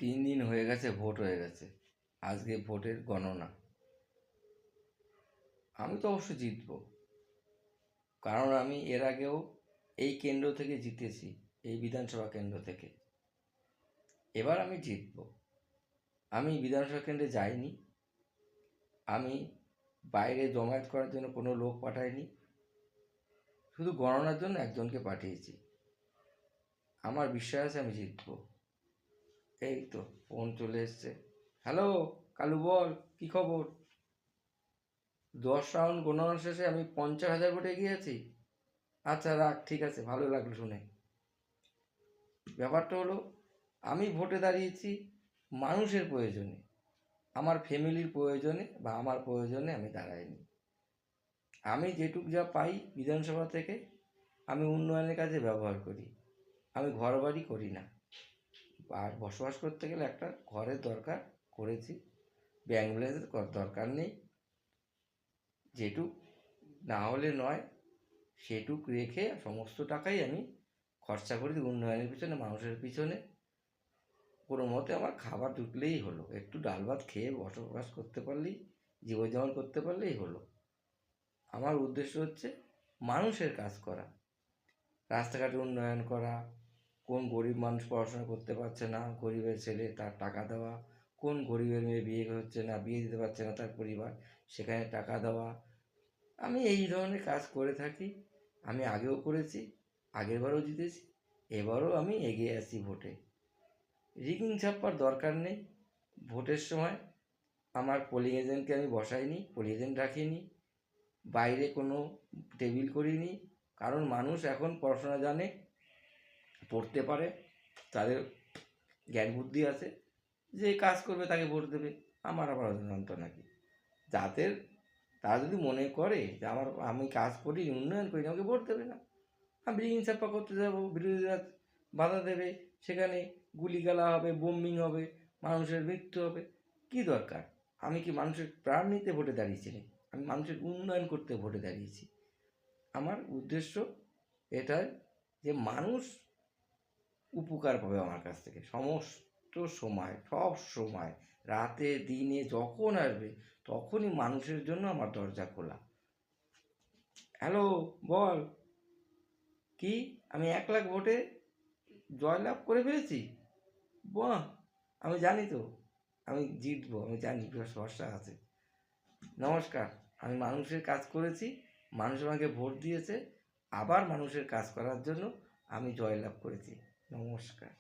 3 দিন হয়ে গেছে, ভোট হয়ে গেছে। আজকে ভোটের গণনা। আমি তো অবশ্য জিতব, কারণ আমি এর আগেও এই কেন্দ্র থেকে জিতেছি, এই বিধানসভা কেন্দ্র থেকে। এবার আমি জিতব। আমি বিধানসভা কেন্দ্রে যাইনি, আমি বাইরে জমায়েত করার জন্য কোনো লোক পাঠাইনি, শুধু গণনার জন্য একজনকে পাঠিয়েছি। আমার বিশ্বাস আছে আমি জিতব। এই তো ফোন চলে এসছে। হ্যালো কালু, বল কি খবর? 10 রাউন্ড গণনা শেষে আমি 50,000 ভোটে এগিয়ে আছি। আচ্ছা রাখ, ঠিক আছে, ভালো লাগলো শুনে। ব্যাপারটা হলো, আমি ভোটে দাঁড়িয়েছি মানুষের প্রয়োজনে, আমার ফ্যামিলির প্রয়োজনে বা আমার প্রয়োজনে আমি দাঁড়াইনি। আমি যেটুক যা পাই বিধানসভা থেকে আমি উন্নয়নের কাজে ব্যবহার করি। আমি ঘর বাড়ি করি না, আর বসবাস করতে গেলে একটা ঘরের দরকার, করেছি। ব্যাংক ব্যালেন্সের দরকার নেই, যেটুক না হলে নয় সেটুক রেখে সমস্ত টাকাই আমি খরচা করি উন্নয়নের পিছনে, মানুষের পিছনে। কোনো মতে আমার খাবার জুটলেই হলো, একটু ডাল ভাত খেয়ে বসবাস করতে পারলেই, জীবনযাপন করতে পারলেই হলো। আমার উদ্দেশ্য হচ্ছে মানুষের কাজ করা, রাস্তাঘাটে উন্নয়ন করা, কোন গরিব মানুষ পড়াশোনা করতে পারছে না, গরিবের ছেলে তার টাকা দেওয়া, কোন গরিবের মেয়ে বিয়ে হচ্ছে না, বিয়ে দিতে পারছে না তার পরিবার, সেখানে টাকা দেওয়া। আমি এই ধরনের কাজ করে থাকি। আমি আগেও করেছি, আগেরবারও জিতেছি, এবারও আমি এগিয়ে আছি ভোটে। রিগিং ছাপ্পার দরকার নেই। ভোটের সময় আমার পোলিং এজেন্টকে আমি বসাইনি, পোলিং এজেন্ট রাখিনি, বাইরে কোনো টেবিল করিনি, কারণ মানুষ এখন পড়াশোনা জানে, পড়তে পারে, তাদের জ্ঞান বুদ্ধি আছে, যে কাজ করবে তাকে ভোট দেবে। আমার আবার অজান্ত নাকি? যাদের, তারা যদি মনে করে যে আমি কাজ করি, উন্নয়ন করি, আমাকে ভোট দেবে না। আমি রিগিং ছাপ্পা করতে যাব, বিরোধীরা বাধা দেবে, সেখানে গুলিগালা হবে, বোম্বিং হবে, মানুষের মৃত্যু হবে। কি দরকার? আমি কি মানুষের প্রাণ নিতে ভোটে দাঁড়িয়েছি নাকি? আমি মানুষের উন্নয়ন করতে ভোটে দাঁড়িয়েছি। আমার উদ্দেশ্য এটাই যে মানুষ উপকার পাবে আমার কাছ থেকে সমস্ত সময়, সব সময়, রাতে দিনে যখন আসবে তখনই মানুষের জন্য আমার দরজা খোলা। হ্যালো, বল কি আমি 1 লাখ ভোটে জয়লাভ করে ফেলেছি? বাহ, আমি জানি তো আমি জিতবো, আমি জানি, ভরসা আছে। নমস্কার, আমি মানুষের কাজ করেছি, মানুষ আমাকে ভোট দিয়েছে, আবার মানুষের কাজ করার জন্য আমি জয়লাভ করেছি। নমস্কার।